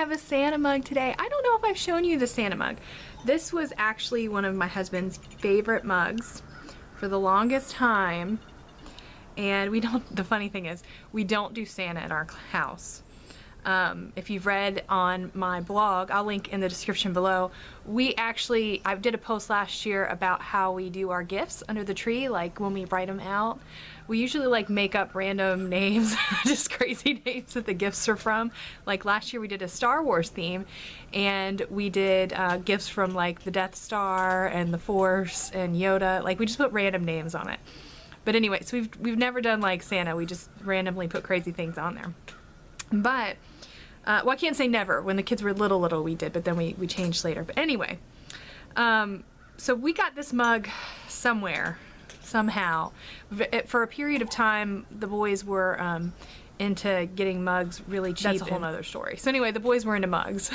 have a Santa mug today. I don't know if I've shown you the Santa mug. This was actually one of my husband's favorite mugs for the longest time. And the funny thing is, we don't do Santa at our house. If you've read on my blog, I'll link in the description below, I did a post last year about how we do our gifts under the tree, like when we write them out. We usually like make up random names, just crazy names that the gifts are from. Like last year we did a Star Wars theme, and we did gifts from like the Death Star and the Force and Yoda. Like we just put random names on it. But anyway, so we've never done like Santa. We just randomly put crazy things on there. But well, I can't say never. When the kids were little we did, but then we changed later. But anyway, so we got this mug somehow. For a period of time, the boys were into getting mugs really cheap. That's a whole nother story. So anyway, the boys were into mugs.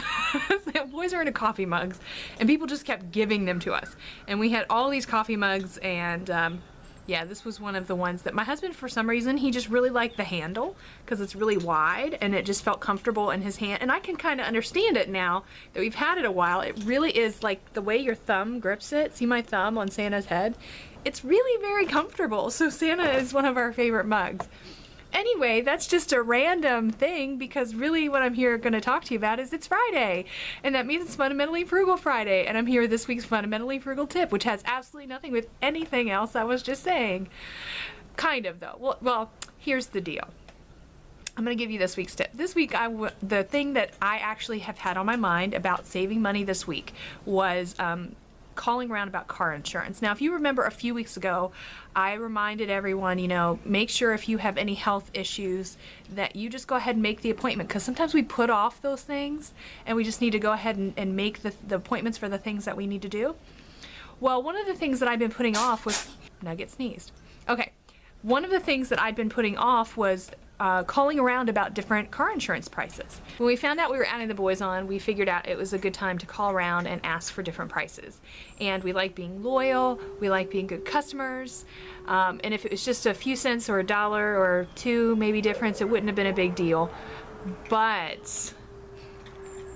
The boys were into coffee mugs, and people just kept giving them to us. And we had all these coffee mugs, and yeah, this was one of the ones that my husband, for some reason, he just really liked the handle because it's really wide and it just felt comfortable in his hand. And I can kind of understand it now that we've had it a while. It really is like the way your thumb grips it. See my thumb on Santa's head? It's really very comfortable. So Santa is one of our favorite mugs. Anyway, that's just a random thing because really what I'm here going to talk to you about is it's Friday. And that means it's Fundamentally Frugal Friday. And I'm here with this week's Fundamentally Frugal tip, which has absolutely nothing with anything else I was just saying. Kind of though. Well, here's the deal. I'm going to give you this week's tip. This week, the thing that I actually have had on my mind about saving money this week was calling around about car insurance. Now, if you remember a few weeks ago, I reminded everyone, you know, make sure if you have any health issues that you just go ahead and make the appointment, because sometimes we put off those things and we just need to go ahead and make the appointments for the things that we need to do. Well, one of the things that I've been putting off was, Nugget sneezed. Okay, one of the things that I'd been putting off was calling around about different car insurance prices. When we found out we were adding the boys on, we figured out it was a good time to call around and ask for different prices. And we like being loyal, we like being good customers, and if it was just a few cents or $1 or $2 maybe difference, it wouldn't have been a big deal. But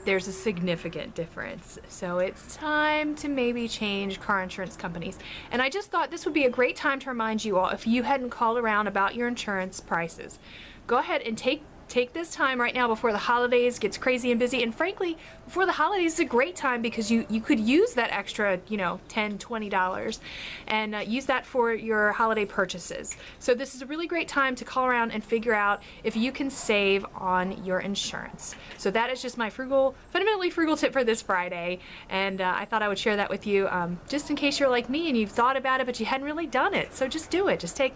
there's a significant difference. So it's time to maybe change car insurance companies. And I just thought this would be a great time to remind you all, if you hadn't called around about your insurance prices, go ahead and take this time right now before the holidays gets crazy and busy. And frankly, before the holidays is a great time because you could use that extra, you know, $10, $20 and use that for your holiday purchases. So this is a really great time to call around and figure out if you can save on your insurance. So that is just my fundamentally frugal tip for this Friday. And I thought I would share that with you just in case you're like me and you've thought about it, but you hadn't really done it. So just do it. Just take,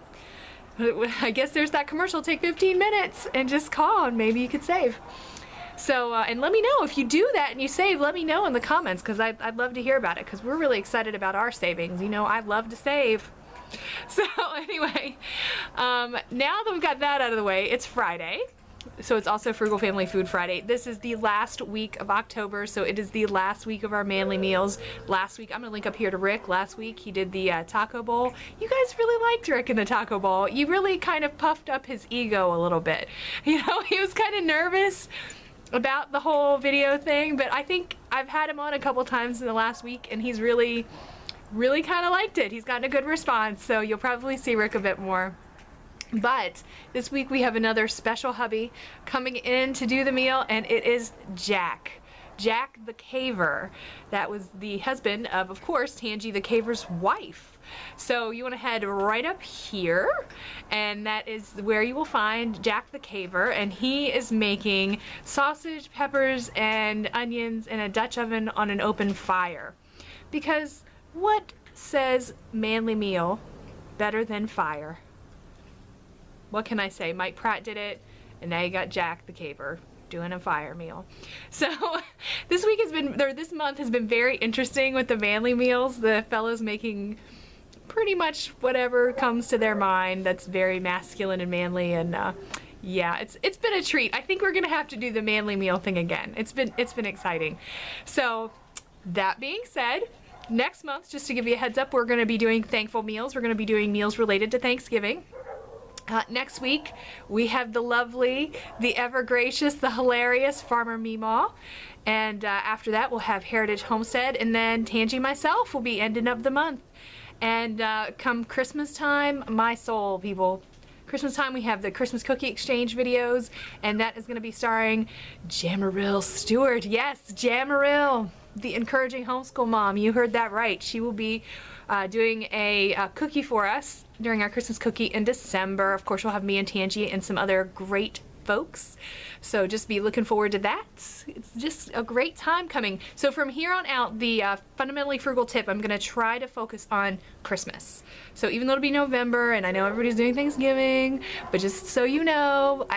I guess there's that commercial, take 15 minutes and just call and maybe you could save. So, and let me know if you do that and you save, let me know in the comments because I'd love to hear about it because we're really excited about our savings. You know, I love to save. So anyway, now that we've got that out of the way, it's Friday. So it's also Frugal Family Food Friday. This is the last week of October, so it is the last week of our manly meals. Last week, I'm gonna link up here to Rick. Last week he did the taco bowl. You guys really liked Rick in the taco bowl. You really kind of puffed up his ego a little bit. You know, he was kind of nervous about the whole video thing, but I think I've had him on a couple times in the last week and he's really kind of liked it. He's gotten a good response, so you'll probably see Rick a bit more. But this week we have another special hubby coming in to do the meal, and it is Jack. Jack the Caver. That was the husband of course, Tangi the Caver's wife. So you want to head right up here, and that is where you will find Jack the Caver, and he is making sausage, peppers, and onions in a Dutch oven on an open fire. Because what says manly meal better than fire? What can I say? Mike Pratt did it, and now you got Jack the Caver doing a fire meal. So this month has been very interesting with the manly meals. The fellows making pretty much whatever comes to their mind that's very masculine and manly, and yeah, it's been a treat. I think we're gonna have to do the manly meal thing again. It's been exciting. So that being said, next month, just to give you a heads up, we're gonna be doing thankful meals. We're gonna be doing meals related to Thanksgiving. Next week, we have the lovely, the ever gracious, the hilarious Farmer Meemaw. And after that, we'll have Heritage Homestead. And then Tangi and myself will be ending up the month. And come Christmas time, my soul, people. Christmas time, we have the Christmas cookie exchange videos. And that is going to be starring Jamarill Stewart. Yes, Jamarill, the encouraging homeschool mom. You heard that right. She will be doing a cookie for us during our Christmas cookie in December. Of course, we'll have me and Tangi and some other great folks. So just be looking forward to that. It's just a great time coming. So from here on out, the Fundamentally Frugal tip, I'm going to try to focus on Christmas. So even though it'll be November, and I know everybody's doing Thanksgiving, but just so you know,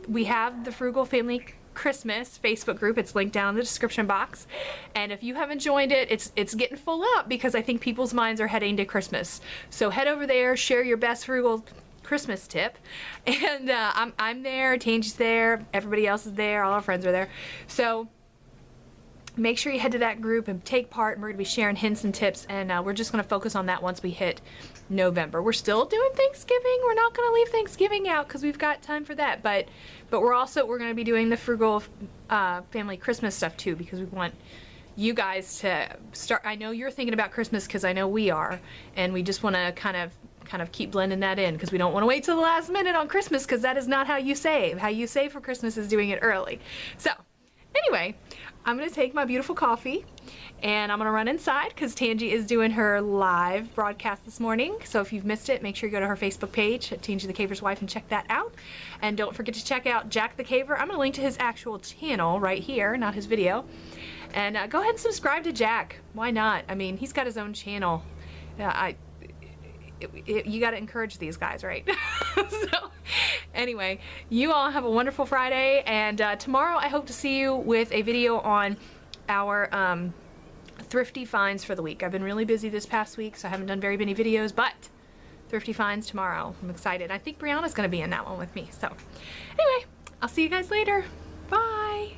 we have the Frugal Family Christmas Facebook group. It's linked down in the description box, and if you haven't joined it, it's getting full up because I think people's minds are heading to Christmas. So head over there, share your best frugal Christmas tip, and I'm there, Tangi's there, everybody else is there, all our friends are there. So make sure you head to that group and take part, and we're going to be sharing hints and tips, and we're just going to focus on that once we hit November. We're still doing Thanksgiving. We're not going to leave Thanksgiving out because we've got time for that, but we're going to be doing the Frugal Family Christmas stuff too, because we want you guys to start. I know you're thinking about Christmas because I know we are, and we just want to kind of keep blending that in because we don't want to wait till the last minute on Christmas, because that is not how you save. How you save for Christmas is doing it early. So anyway, I'm going to take my beautiful coffee and I'm going to run inside because Tangi is doing her live broadcast this morning. So if you've missed it, make sure you go to her Facebook page, Tangi the Caver's Wife, and check that out. And don't forget to check out Jack the Caver. I'm going to link to his actual channel right here, not his video. And go ahead and subscribe to Jack. Why not? I mean, he's got his own channel. You got to encourage these guys, right? So anyway, you all have a wonderful Friday, and tomorrow I hope to see you with a video on our thrifty finds for the week. I've been really busy this past week, so I haven't done very many videos, but thrifty finds tomorrow. I'm excited. I think Brianna's going to be in that one with me. So anyway, I'll see you guys later. Bye.